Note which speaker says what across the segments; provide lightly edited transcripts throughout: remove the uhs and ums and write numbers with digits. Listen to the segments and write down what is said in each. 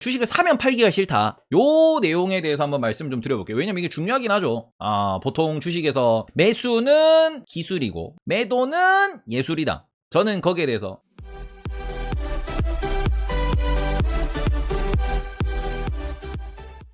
Speaker 1: 주식을 사면 팔기가 싫다. 요 내용에 대해서 한번 말씀 좀 드려볼게요. 왜냐면 이게 중요하긴 하죠. 보통 주식에서 매수는 기술이고 매도는 예술이다. 저는 거기에 대해서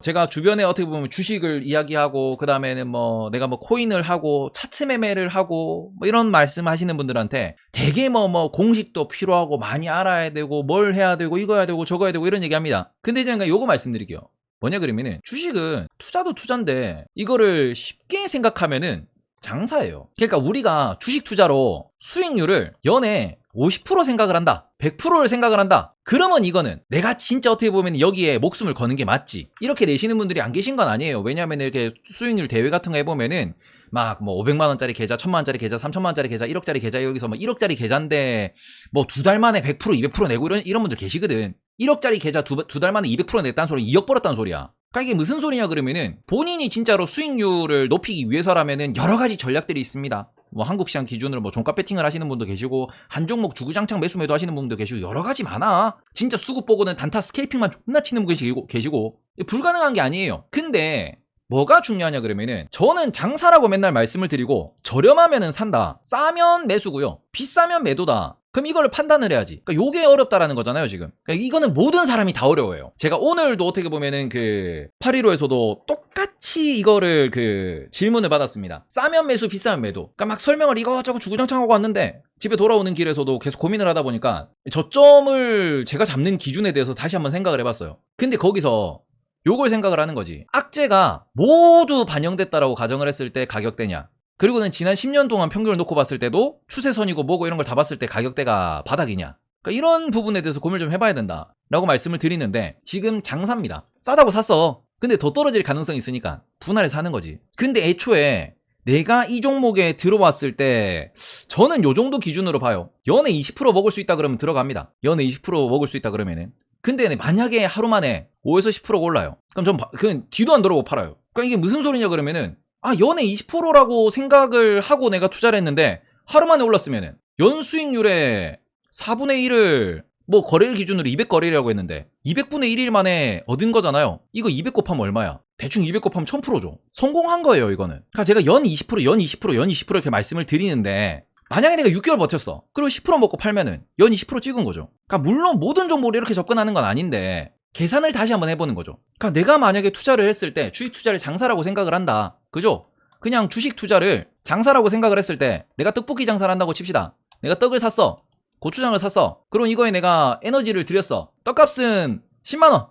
Speaker 1: 제가 주변에 어떻게 보면 주식을 이야기하고 그 다음에는 뭐 내가 뭐 코인을 하고 차트 매매를 하고 뭐 이런 말씀 하시는 분들한테 되게 뭐 공식도 필요하고 많이 알아야 되고 뭘 해야 되고 이거 해야 되고 저거 해야 되고 이런 얘기 합니다. 근데 제가 요거 말씀드릴게요. 뭐냐 그러면은 주식은 투자도 투자인데 이거를 쉽게 생각하면은 장사예요. 그러니까 우리가 주식 투자로 수익률을 연에 50% 생각을 한다, 100%를 생각을 한다. 그러면 이거는 내가 진짜 어떻게 보면 여기에 목숨을 거는 게 맞지. 이렇게 내시는 분들이 안 계신 건 아니에요. 왜냐하면 이렇게 수익률 대회 같은 거 해보면은 막 뭐 500만 원짜리 계좌, 1000만 원짜리 계좌, 3000만 원짜리 계좌, 1억짜리 계좌, 여기서 뭐 1억짜리 계좌인데 뭐 2달 만에 100%, 200% 내고 이런 분들 계시거든. 1억짜리 계좌 두 달 만에 200% 냈다는 소리, 2억 벌었다는 소리야. 그러니까 이게 무슨 소리냐 그러면은 본인이 진짜로 수익률을 높이기 위해서라면은 여러 가지 전략들이 있습니다. 뭐 한국 시장 기준으로 뭐 종가 배팅을 하시는 분도 계시고 한 종목 주구장창 매수 매도 하시는 분도 계시고 여러 가지 많아. 진짜 수급 보고는 단타 스케이핑만 존나 치는 분 계시고 불가능한 게 아니에요. 근데 뭐가 중요하냐 그러면은 저는 장사라고 맨날 말씀을 드리고 저렴하면은 산다, 싸면 매수고요, 비싸면 매도다. 그럼 이거를 판단을 해야지. 그러니까 요게 어렵다라는 거잖아요 지금. 그러니까 이거는 모든 사람이 다 어려워요. 제가 오늘도 어떻게 보면은 그 815에서도 똑같이 이거를 그 질문을 받았습니다. 싸면 매수, 비싸면 매도. 그러니까 막 설명을 이거저거 주구장창 하고 왔는데 집에 돌아오는 길에서도 계속 고민을 하다 보니까 저점을 제가 잡는 기준에 대해서 다시 한번 생각을 해봤어요. 근데 거기서 요걸 생각을 하는 거지. 악재가 모두 반영됐다라고 가정을 했을 때 가격대냐, 그리고는 지난 10년 동안 평균을 놓고 봤을 때도 추세선이고 뭐고 이런 걸 다 봤을 때 가격대가 바닥이냐, 그러니까 이런 부분에 대해서 고민을 좀 해봐야 된다 라고 말씀을 드리는데 지금 장사입니다. 싸다고 샀어. 근데 더 떨어질 가능성이 있으니까 분할해서 사는 거지. 근데 애초에 내가 이 종목에 들어왔을 때 저는 요 정도 기준으로 봐요. 연에 20% 먹을 수 있다 그러면 들어갑니다. 연에 20% 먹을 수 있다 그러면은. 근데 만약에 하루 만에 5에서 10%가 올라요. 그럼 전 그건 뒤도 안 돌아보고 팔아요. 그러니까 이게 무슨 소리냐 그러면은 연에 20%라고 생각을 하고 내가 투자를 했는데 하루 만에 올랐으면은 연 수익률의 4분의 1을 뭐 거래일 기준으로 200거래라고 했는데 200분의 1일 만에 얻은 거잖아요. 이거 200 곱하면 얼마야? 대충 200 곱하면 1000%죠. 성공한 거예요 이거는. 그러니까 제가 연 20%, 연 20%, 연 20% 이렇게 말씀을 드리는데 만약에 내가 6개월 버텼어. 그리고 10% 먹고 팔면은 연 20% 찍은 거죠. 그러니까 물론 모든 종목을 이렇게 접근하는 건 아닌데 계산을 다시 한번 해보는 거죠. 그러니까 내가 만약에 투자를 했을 때 주식 투자를 장사라고 생각을 한다. 그죠? 그냥 주식 투자를 장사라고 생각을 했을 때 내가 떡볶이 장사를 한다고 칩시다. 내가 떡을 샀어. 고추장을 샀어. 그럼 이거에 내가 에너지를 들였어. 떡값은 10만원.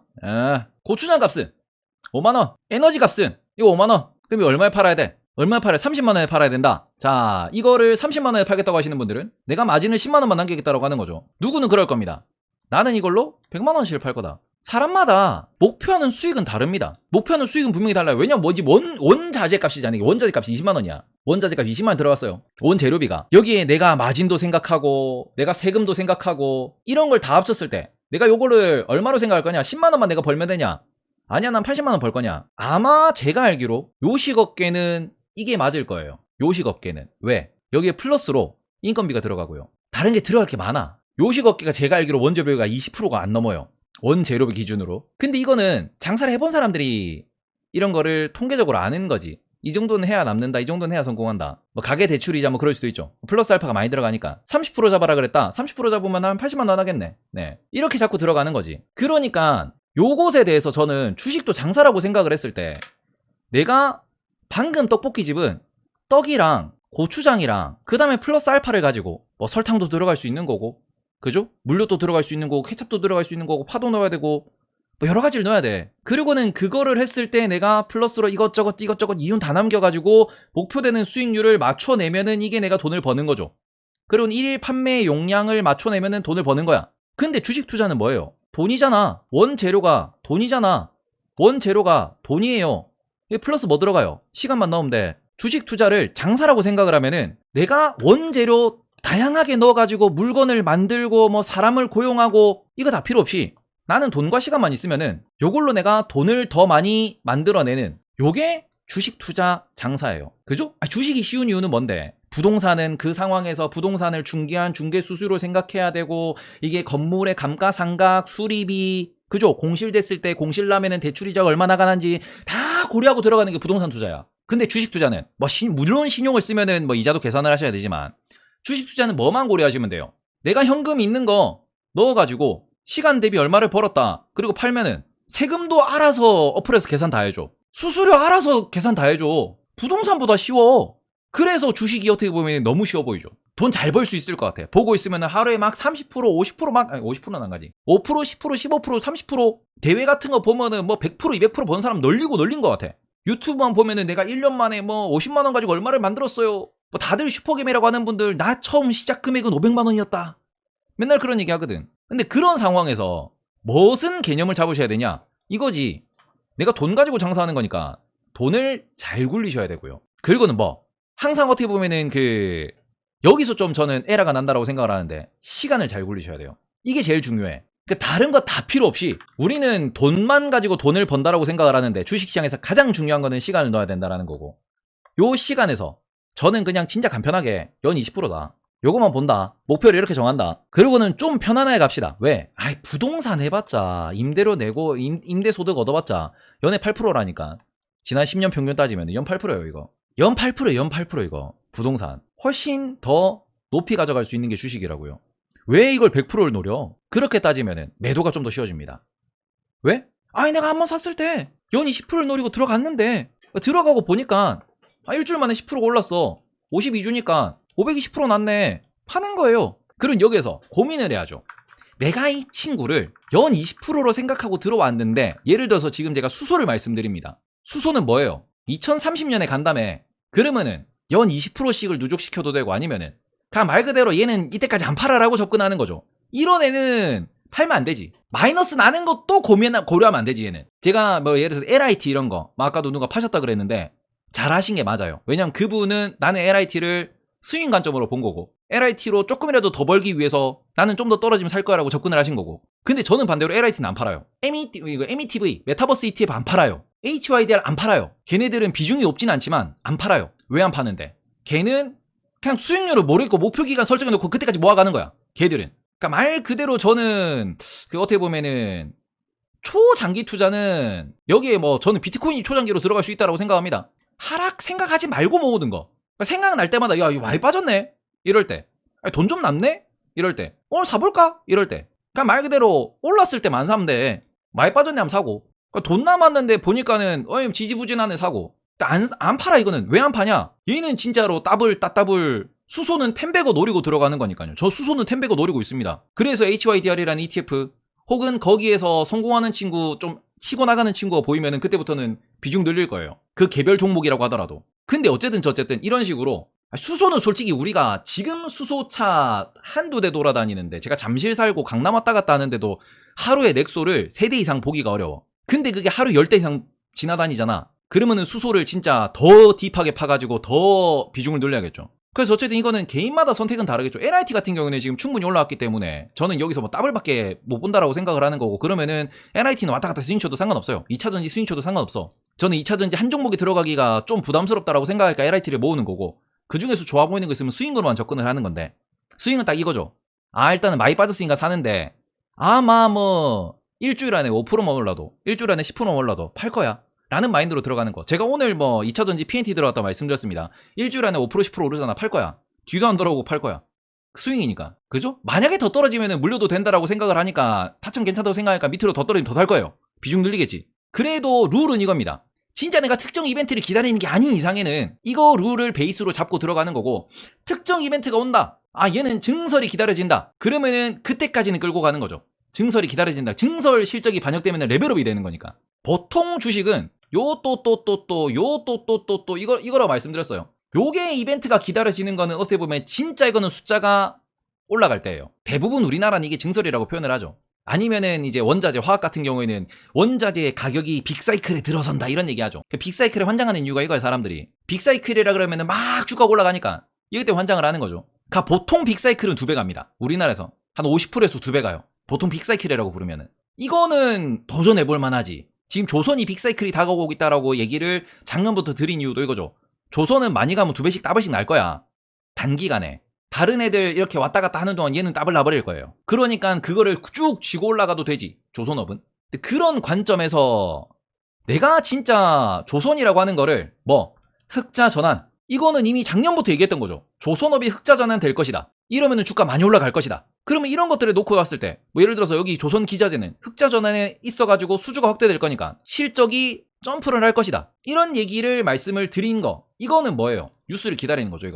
Speaker 1: 고추장 값은 5만원. 에너지 값은 이거 5만원. 그럼 이거 얼마에 팔아야 돼? 얼마에 팔아야? 30만원에 팔아야 된다. 자, 이거를 30만원에 팔겠다고 하시는 분들은 내가 마진을 10만원만 남기겠다라고 하는 거죠. 누구는 그럴 겁니다. 나는 이걸로 100만원씩을 팔 거다. 사람마다 목표하는 수익은 다릅니다. 목표하는 수익은 분명히 달라요. 왜냐면 뭐지? 원자재 값이잖아요. 원자재 값이 20만원이야. 원자재 값 20만원 들어갔어요. 원재료비가. 여기에 내가 마진도 생각하고 내가 세금도 생각하고 이런 걸 다 합쳤을 때 내가 요거를 얼마로 생각할 거냐? 10만원만 내가 벌면 되냐? 아니야, 난 80만원 벌 거냐? 아마 제가 알기로 요식업계는 이게 맞을 거예요. 요식업계는. 왜? 여기에 플러스로 인건비가 들어가고요. 다른 게 들어갈 게 많아. 요식업계가 제가 알기로 원재료비가 20%가 안 넘어요. 원재료비 기준으로. 근데 이거는 장사를 해본 사람들이 이런 거를 통계적으로 아는 거지. 이 정도는 해야 남는다, 이 정도는 해야 성공한다. 뭐 가계 대출이자 뭐 그럴 수도 있죠. 플러스 알파가 많이 들어가니까 30% 잡아라 그랬다. 30% 잡으면 한 80만원 하겠네. 네, 이렇게 자꾸 들어가는 거지. 그러니까 요것에 대해서 저는 주식도 장사라고 생각을 했을 때 내가 방금 떡볶이집은 떡이랑 고추장이랑 그 다음에 플러스 알파를 가지고 뭐 설탕도 들어갈 수 있는 거고, 그죠? 물엿도 들어갈 수 있는 거고, 케첩도 들어갈 수 있는 거고, 파도 넣어야 되고 뭐 여러 가지를 넣어야 돼. 그리고는 그거를 했을 때 내가 플러스로 이것저것 이윤 다 남겨가지고 목표되는 수익률을 맞춰내면은 이게 내가 돈을 버는 거죠. 그리고 1일 판매 용량을 맞춰내면은 돈을 버는 거야. 근데 주식 투자는 뭐예요? 돈이잖아. 원재료가 돈이잖아. 원재료가 돈이에요. 플러스 뭐 들어가요? 시간만 넣으면 돼. 주식 투자를 장사라고 생각을 하면은 내가 원재료 다양하게 넣어가지고 물건을 만들고 뭐 사람을 고용하고 이거 다 필요 없이 나는 돈과 시간만 있으면은 요걸로 내가 돈을 더 많이 만들어내는 요게 주식 투자 장사예요. 그죠? 주식이 쉬운 이유는 뭔데? 부동산은 그 상황에서 부동산을 중개한 중개 수수료 생각해야 되고 이게 건물의 감가상각, 수리비 그죠? 공실됐을 때 공실라면은 대출 이자가 얼마나 가는지 다 고려하고 들어가는 게 부동산 투자야. 근데 주식 투자는 뭐 물론 신용을 쓰면은 뭐 이자도 계산을 하셔야 되지만 주식 투자는 뭐만 고려하시면 돼요. 내가 현금 있는 거 넣어가지고 시간 대비 얼마를 벌었다. 그리고 팔면은 세금도 알아서 어플에서 계산 다 해줘. 수수료 알아서 계산 다 해줘. 부동산보다 쉬워. 그래서 주식이 어떻게 보면 너무 쉬워 보이죠. 돈 잘 벌 수 있을 것 같아. 보고 있으면 하루에 막 30%, 50% 막, 아니 50%는 안 가지. 5%, 10%, 15%, 30% 대회 같은 거 보면은 뭐 100%, 200% 번 사람 널린 것 같아. 유튜브만 보면은 내가 1년 만에 뭐 50만 원 가지고 얼마를 만들었어요. 뭐 다들 슈퍼게임이라고 하는 분들 나 처음 시작 금액은 500만 원이었다. 맨날 그런 얘기 하거든. 근데 그런 상황에서 무슨 개념을 잡으셔야 되냐? 이거지. 내가 돈 가지고 장사하는 거니까 돈을 잘 굴리셔야 되고요. 그리고는 뭐 항상 어떻게 보면은 여기서 좀 저는 에러가 난다라고 생각을 하는데 시간을 잘 굴리셔야 돼요. 이게 제일 중요해. 다른 거 다 필요 없이 우리는 돈만 가지고 돈을 번다라고 생각을 하는데 주식시장에서 가장 중요한 거는 시간을 넣어야 된다라는 거고, 요 시간에서 저는 그냥 진짜 간편하게 연 20%다. 요거만 본다. 목표를 이렇게 정한다. 그러고는 좀 편안하게 갑시다. 왜? 아이 부동산 해봤자 임대료 내고 임대소득 얻어봤자 연에 8%라니까. 지난 10년 평균 따지면 연 8%예요 이거. 연 8%, 연 8% 이거. 부동산 훨씬 더 높이 가져갈 수 있는 게 주식이라고요. 왜 이걸 100%를 노려? 그렇게 따지면 매도가 좀 더 쉬워집니다. 왜? 아니 내가 한번 샀을 때 연 20%를 노리고 들어갔는데 들어가고 보니까 일주일 만에 10%가 올랐어. 52주니까 520% 났네. 파는 거예요. 그럼 여기에서 고민을 해야죠. 내가 이 친구를 연 20%로 생각하고 들어왔는데, 예를 들어서 지금 제가 수소를 말씀드립니다. 수소는 뭐예요? 2030년에 간다며. 그러면은 연 20%씩을 누적시켜도 되고, 아니면은 말 그대로 얘는 이때까지 안 팔아라고 접근하는 거죠. 이런 애는 팔면 안 되지. 마이너스 나는 것도 고려하면 안 되지. 얘는 제가 뭐 예를 들어서 LIT 이런 거 아까도 누가 파셨다 그랬는데 잘하신 게 맞아요. 왜냐면 그분은 나는 LIT를 스윙 관점으로 본 거고, LIT로 조금이라도 더 벌기 위해서 나는 좀 더 떨어지면 살 거야라고 접근을 하신 거고, 근데 저는 반대로 LIT는 안 팔아요. METV 메타버스 ETF 안 팔아요. HYDR 안 팔아요. 걔네들은 비중이 높진 않지만 안 팔아요. 왜 안 파는데? 걔는 그냥 수익률을 모르겠고 목표 기간 설정해놓고 그때까지 모아가는 거야. 걔들은. 그러니까 말 그대로 저는 어떻게 보면은 초장기 투자는 여기에 뭐 저는 비트코인이 초장기로 들어갈 수 있다고 생각합니다. 하락 생각하지 말고 모으는 거. 생각날 때마다 야 이거 많이 빠졌네 이럴 때, 돈 좀 남네 이럴 때, 오늘 사볼까 이럴 때, 그냥 말 그대로 올랐을 때만 안 사면 돼. 많이 빠졌네 하면 사고, 돈 남았는데 보니까는 지지부진하네 사고. 안 팔아. 이거는 왜 안 파냐? 얘는 진짜로 따블 수소는 템베거 노리고 들어가는 거니까요. 저 수소는 템베거 노리고 있습니다. 그래서 HYDR이라는 ETF 혹은 거기에서 성공하는 친구, 좀 치고 나가는 친구가 보이면은 그때부터는 비중 늘릴 거예요. 그 개별 종목이라고 하더라도. 근데 어쨌든 이런 식으로 수소는 솔직히 우리가 지금 수소차 한두 대 돌아다니는데, 제가 잠실 살고 강남 왔다 갔다 하는데도 하루에 넥소를 3대 이상 보기가 어려워. 근데 그게 하루 10대 이상 지나다니잖아. 그러면은 수소를 진짜 더 딥하게 파가지고 더 비중을 늘려야겠죠. 그래서 어쨌든 이거는 개인마다 선택은 다르겠죠. LIT 같은 경우는 지금 충분히 올라왔기 때문에 저는 여기서 뭐 더블밖에 못 본다라고 생각을 하는 거고, 그러면은 LIT는 왔다 갔다 스윙 쳐도 상관없어요. 2차전지 스윙 쳐도 상관없어. 저는 2차전지 한 종목에 들어가기가 좀 부담스럽다라고 생각하니까 LIT를 모으는 거고, 그 중에서 좋아 보이는 거 있으면 스윙으로만 접근을 하는 건데, 스윙은 딱 이거죠. 일단은 많이 빠졌으니까 사는데, 아마 뭐 일주일 안에 5%만 올라도, 일주일 안에 10%만 올라도 팔 거야 라는 마인드로 들어가는 거. 제가 오늘 뭐 2차전지 PNT 들어갔다 말씀드렸습니다. 일주일 안에 5% 10% 오르잖아. 팔 거야. 뒤도 안 돌아오고 팔 거야. 스윙이니까. 그죠? 만약에 더 떨어지면 물려도 된다라고 생각을 하니까, 타점 괜찮다고 생각하니까 밑으로 더 떨어지면 더 살 거예요. 비중 늘리겠지. 그래도 룰은 이겁니다. 진짜 내가 특정 이벤트를 기다리는 게 아닌 이상에는 이거 룰을 베이스로 잡고 들어가는 거고, 특정 이벤트가 온다. 얘는 증설이 기다려진다. 그러면은 그때까지는 끌고 가는 거죠. 증설이 기다려진다. 증설 실적이 반영되면 레벨업이 되는 거니까. 보통 주식은 이거라고 말씀드렸어요. 요게 이벤트가 기다려지는 거는 어떻게 보면 진짜 이거는 숫자가 올라갈 때예요. 대부분 우리나라는 이게 증설이라고 표현을 하죠. 아니면은 이제 원자재, 화학 같은 경우에는 원자재의 가격이 빅사이클에 들어선다 이런 얘기하죠. 빅사이클에 환장하는 이유가 이거예요. 사람들이 빅사이클이라 그러면은 막 주가가 올라가니까 이것 때문에 환장을 하는 거죠. 보통 빅사이클은 2배 갑니다. 우리나라에서 한 50%에서 2배 가요. 보통 빅사이클이라고 부르면은. 이거는 도전해볼 만하지. 지금 조선이 빅사이클이 다가오고 있다라고 얘기를 작년부터 드린 이유도 이거죠. 조선은 많이 가면 2배씩 더블씩 날 거야. 단기간에. 다른 애들 이렇게 왔다 갔다 하는 동안 얘는 더블 나버릴 거예요. 그러니까 그거를 쭉 쥐고 올라가도 되지. 조선업은. 근데 그런 관점에서 내가 진짜 조선이라고 하는 거를 흑자 전환, 이거는 이미 작년부터 얘기했던 거죠. 조선업이 흑자 전환 될 것이다. 이러면 주가 많이 올라갈 것이다. 그러면 이런 것들을 놓고 봤을 때 예를 들어서 여기 조선기자재는 흑자 전환에 있어가지고 수주가 확대될 거니까 실적이 점프를 할 것이다. 이런 얘기를 말씀을 드린 거, 이거는 뭐예요? 뉴스를 기다리는 거죠.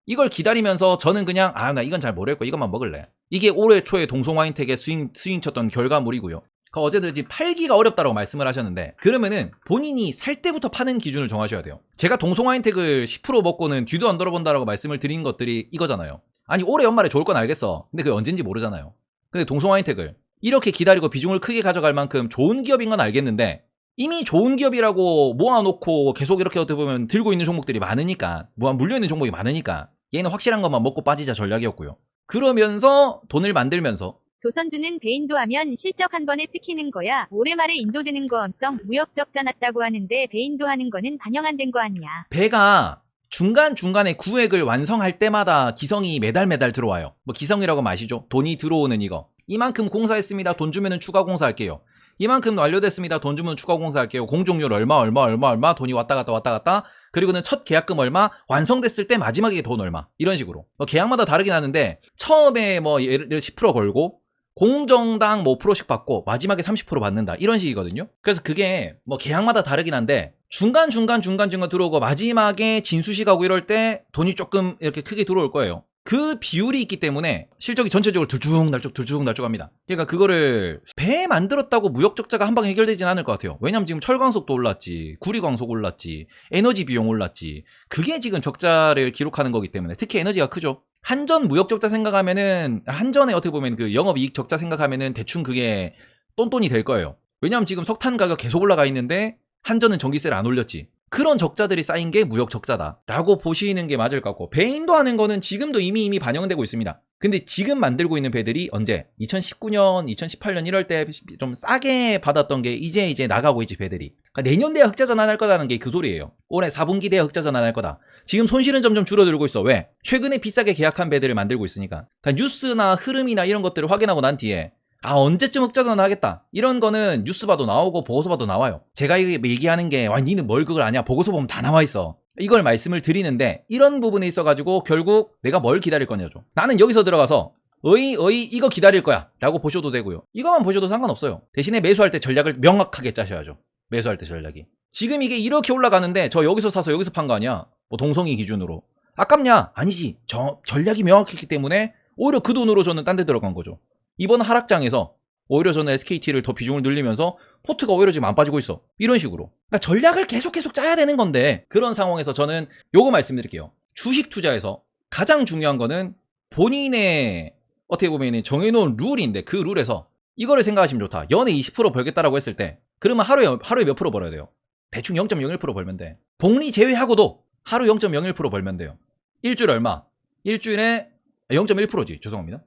Speaker 1: 이걸 기다리면서 저는 그냥 나 이건 잘 모르겠고 이것만 먹을래. 이게 올해 초에 동성와인텍에 스윙 쳤던 결과물이고요. 어제도 팔기가 어렵다고 말씀을 하셨는데, 그러면은 본인이 살 때부터 파는 기준을 정하셔야 돼요. 제가 동성와인텍을 10% 먹고는 뒤도 안 돌아본다라고 말씀을 드린 것들이 이거잖아요. 아니 올해 연말에 좋을 건 알겠어. 근데 그게 언젠지 모르잖아요. 근데 동성와인텍을 이렇게 기다리고 비중을 크게 가져갈 만큼 좋은 기업인 건 알겠는데, 이미 좋은 기업이라고 모아놓고 계속 이렇게 어떻게 보면 들고 있는 종목들이 많으니까, 물려있는 종목이 많으니까 얘는 확실한 것만 먹고 빠지자 전략이었고요. 그러면서 돈을 만들면서
Speaker 2: 조선주는 배인도 하면 실적 한 번에 찍히는 거야. 올해 말에 인도드는 거 엄성 무역 적자 났다고 하는데 배인도 하는 거는 반영 안 된 거 아니야.
Speaker 1: 배가 중간중간에 구획을 완성할 때마다 기성이 매달 들어와요. 기성이라고 아시죠? 돈이 들어오는 이거. 이만큼 공사했습니다. 돈 주면은 추가 공사할게요. 이만큼 완료됐습니다. 돈 주면 추가 공사할게요. 공정률 얼마 돈이 왔다 갔다. 그리고는 첫 계약금 얼마, 완성됐을 때 마지막에 돈 얼마, 이런 식으로. 계약마다 다르긴 하는데 처음에 예를 들어 10% 걸고 공정당 5%씩 받고 마지막에 30% 받는다, 이런 식이거든요. 그래서 그게 계약마다 다르긴 한데 중간 들어오고 마지막에 진수식하고 이럴 때 돈이 조금 이렇게 크게 들어올 거예요. 그 비율이 있기 때문에 실적이 전체적으로 들쭉날쭉 합니다. 그러니까 그거를 배 만들었다고 무역 적자가 한 방에 해결되진 않을 것 같아요. 왜냐면 지금 철광석도 올랐지, 구리광석 올랐지, 에너지 비용 올랐지. 그게 지금 적자를 기록하는 거기 때문에 특히 에너지가 크죠. 한전 무역 적자 생각하면은, 한전에 어떻게 보면 그 영업이익 적자 생각하면은 대충 그게 똔똔이 될 거예요. 왜냐면 지금 석탄 가격 계속 올라가 있는데 한전은 전기세를 안 올렸지. 그런 적자들이 쌓인 게 무역 적자다라고 보시는 게 맞을 것 같고, 배인도 하는 거는 지금도 이미 반영되고 있습니다. 근데 지금 만들고 있는 배들이 언제? 2019년, 2018년 이럴 때 좀 싸게 받았던 게 이제 나가고 있지, 배들이. 그러니까 내년 돼야 흑자 전환할 거다는 게 그 소리예요. 올해 4분기 돼야 흑자 전환할 거다. 지금 손실은 점점 줄어들고 있어. 왜? 최근에 비싸게 계약한 배들을 만들고 있으니까. 그러니까 뉴스나 흐름이나 이런 것들을 확인하고 난 뒤에 언제쯤 흑자 전환하겠다, 이런 거는 뉴스 봐도 나오고 보고서 봐도 나와요. 제가 얘기하는 게 니는 뭘 그걸 아냐, 보고서 보면 다 나와 있어, 이걸 말씀을 드리는데, 이런 부분에 있어가지고 결국 내가 뭘 기다릴 거냐죠. 나는 여기서 들어가서 이거 기다릴 거야 라고 보셔도 되고요, 이거만 보셔도 상관없어요. 대신에 매수할 때 전략을 명확하게 짜셔야죠. 매수할 때 전략이. 지금 이게 이렇게 올라가는데 저 여기서 사서 여기서 판 거 아니야, 동성이 기준으로 아깝냐? 아니지. 전략이 명확했기 때문에 오히려 그 돈으로 저는 딴 데 들어간 거죠. 이번 하락장에서 오히려 저는 SKT를 더 비중을 늘리면서 포트가 오히려 지금 안 빠지고 있어, 이런 식으로. 그러니까 전략을 계속 짜야 되는 건데, 그런 상황에서 저는 요거 말씀드릴게요. 주식 투자에서 가장 중요한 거는 본인의 어떻게 보면 정해놓은 룰인데, 그 룰에서 이거를 생각하시면 좋다. 연에 20% 벌겠다라고 했을 때 그러면 하루에 몇 프로 벌어야 돼요? 대충 0.01% 벌면 돼. 복리 제외하고도 하루 0.01% 벌면 돼요. 일주일 얼마? 일주일에 0.1%지. 죄송합니다.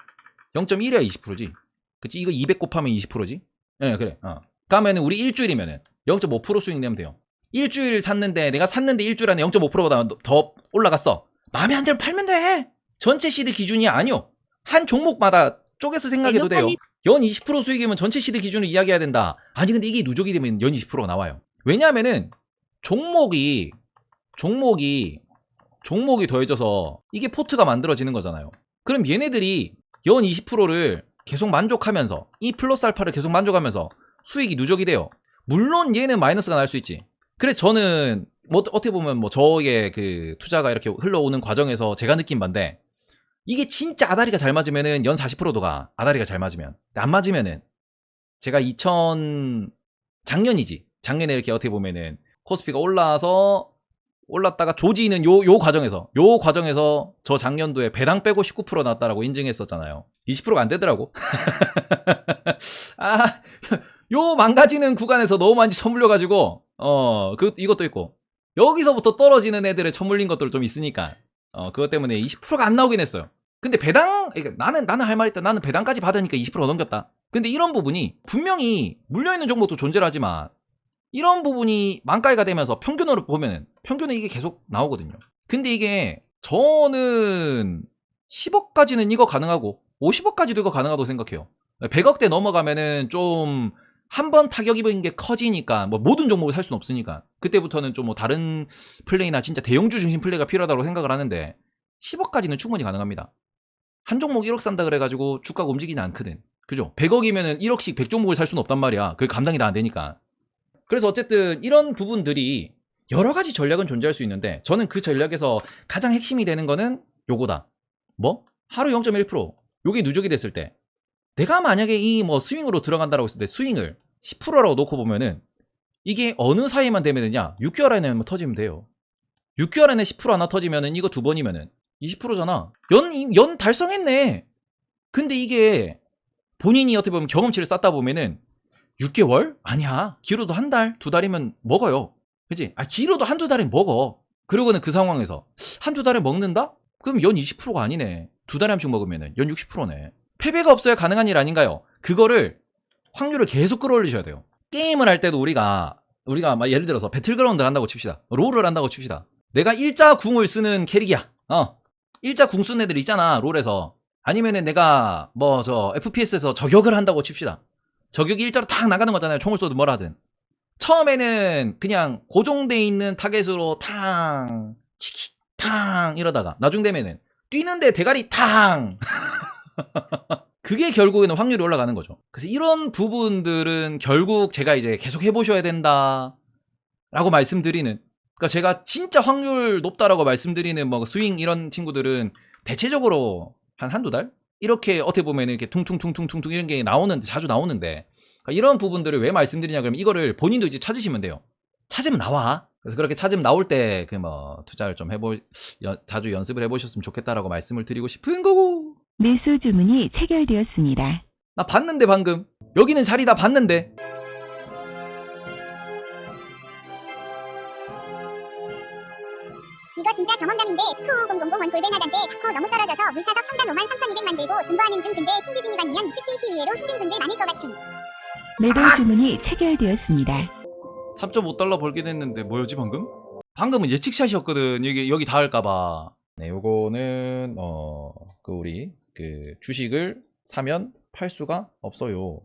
Speaker 1: 0.1이야 20%지. 그치? 이거 200 곱하면 20%지? 예, 그래. 그러면은 우리 일주일이면은 0.5% 수익 내면 돼요. 일주일 샀는데, 내가 샀는데 일주일 안에 0.5%보다 더 올라갔어. 마음에 안 들면 팔면 돼. 전체 시드 기준이 아니요. 한 종목마다 쪼개서 생각해도 돼요. 연 20% 수익이면 전체 시드 기준을 이야기해야 된다. 아니 근데 이게 누적이 되면 연 20%가 나와요. 왜냐하면은 종목이 더해져서 이게 포트가 만들어지는 거잖아요. 그럼 얘네들이 연 20%를 계속 만족하면서, 이 플러스 알파를 계속 만족하면서 수익이 누적이 돼요. 물론 얘는 마이너스가 날 수 있지. 그래서 저는 어떻게 보면 저의 그 투자가 이렇게 흘러오는 과정에서 제가 느낀 바인데, 이게 진짜 아다리가 잘 맞으면은 연 40%도 가. 아다리가 잘 맞으면. 안 맞으면은 제가 작년에 이렇게 어떻게 보면은 코스피가 올랐다가 조지는 요 과정에서 저 작년도에 배당 빼고 19% 났다라고 인증했었잖아요. 20%가 안 되더라고. 요 망가지는 구간에서 너무 많이 처물려가지고 이것도 있고, 여기서부터 떨어지는 애들에 처물린 것들 좀 있으니까 그것 때문에 20%가 안 나오긴 했어요. 근데 나는 할 말 있다. 나는 배당까지 받으니까 20% 넘겼다. 근데 이런 부분이 분명히 물려있는 종목도 존재를 하지만, 이런 부분이 만가이가 되면서 평균으로 보면은 평균은 이게 계속 나오거든요. 근데 이게 저는 10억까지는 이거 가능하고 50억까지도 이거 가능하다고 생각해요. 100억대 넘어가면은 좀 한 번 타격 입은 게 커지니까 뭐 모든 종목을 살 수는 없으니까 그때부터는 좀 뭐 다른 플레이나 진짜 대형주 중심 플레이가 필요하다고 생각을 하는데 10억까지는 충분히 가능합니다. 한 종목 1억 산다 그래가지고 주가가 움직이지 않거든. 그죠? 100억이면은 1억씩 100종목을 살 수는 없단 말이야. 그게 감당이 다 안 되니까. 그래서 어쨌든 이런 부분들이 여러 가지 전략은 존재할 수 있는데 저는 그 전략에서 가장 핵심이 되는 거는 요거다. 뭐? 하루 0.1%. 요게 누적이 됐을 때 내가 만약에 이 뭐 스윙으로 들어간다라고 했을 때 스윙을 10%라고 놓고 보면은 이게 어느 사이에만 되면 되냐? 6개월 안에 터지면 돼요. 6개월 안에 10% 하나 터지면은 이거 두 번이면은 20%잖아. 연 달성했네. 근데 이게 본인이 어떻게 보면 경험치를 쌓다 보면은 6개월? 아니야. 길어도 한 달, 두 달이면 먹어요. 그치? 길어도 한두 달은 먹어. 그러고는 그 상황에서 한두 달에 먹는다? 그럼 연 20%가 아니네. 두 달에 한 씩 먹으면은 연 60%네. 패배가 없어야 가능한 일 아닌가요? 그거를 확률을 계속 끌어올리셔야 돼요. 게임을 할 때도 우리가 막 예를 들어서 배틀그라운드를 한다고 칩시다. 롤을 한다고 칩시다. 내가 일자 궁을 쓰는 캐릭이야. 일자 궁 쓰는 애들 있잖아. 롤에서. 아니면은 내가 뭐 저 FPS에서 저격을 한다고 칩시다. 저격이 일자로 탁 나가는 거잖아요. 총을 쏘든 뭘 하든. 처음에는 그냥 고정돼 있는 타겟으로 탕 치키 탕 이러다가 나중 되면은 뛰는데 대가리 탕 그게 결국에는 확률이 올라가는 거죠. 그래서 이런 부분들은 결국 제가 이제 계속 해보셔야 된다 라고 말씀드리는, 그러니까 제가 진짜 확률 높다라고 말씀드리는 뭐 스윙 이런 친구들은 대체적으로 한두 달? 이렇게 어떻게 보면 이렇게 퉁퉁퉁퉁퉁 이런 게 나오는데, 자주 나오는데, 그러니까 이런 부분들을 왜 말씀드리냐 그러면 이거를 본인도 이제 찾으시면 돼요. 찾으면 나와. 그래서 그렇게 찾으면 나올 때 그 뭐 투자를 좀 자주 연습을 해보셨으면 좋겠다라고 말씀을 드리고 싶은 거고.
Speaker 3: 매수 주문이 체결되었습니다.
Speaker 1: 나 봤는데 방금 여기는 자리 다 봤는데.
Speaker 4: 이거 진짜 경험담인데 스코어 0001 골뱅하단데 다커 너무 떨어져서 물타서 평단 53,200만 들고 존버하는 중. 근데 신규 진입 아니면 스케이티 위에로 힘든 분들 많을 것 같음.
Speaker 3: 매도 주문이 체결되었습니다.
Speaker 1: 3.5달러 벌게 됐는데 뭐였지 방금? 방금은 예측샷이었거든. 여기 닿을까봐. 네, 요거는 우리 그 주식을 사면 팔 수가 없어요.